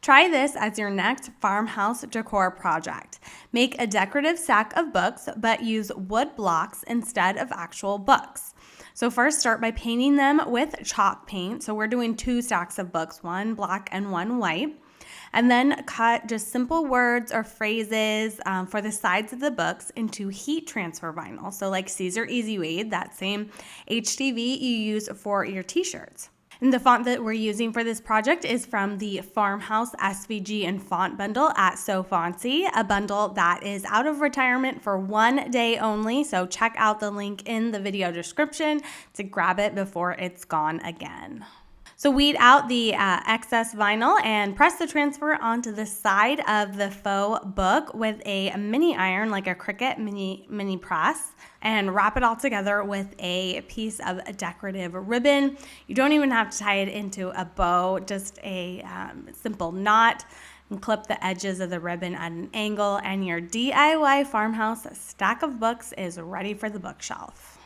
Try this as your next farmhouse decor project. Make a decorative stack of books, but use wood blocks instead of actual books. So first, start by painting them with chalk paint. So we're doing 2 stacks of books, one black and one white. And then cut just simple words or phrases for the sides of the books into heat transfer vinyl. So like Caesar Easy Wade, that same HTV you use for your t-shirts. And the font that we're using for this project is from the Farmhouse SVG and font bundle at So Fontsy, a bundle that is out of retirement for 1 day only. So check out the link in the video description to grab it before it's gone again. So weed out the excess vinyl and press the transfer onto the side of the faux book with a mini iron, like a Cricut mini press, and wrap it all together with a piece of decorative ribbon. You don't even have to tie it into a bow, just a simple knot, and clip the edges of the ribbon at an angle, and your DIY farmhouse stack of books is ready for the bookshelf.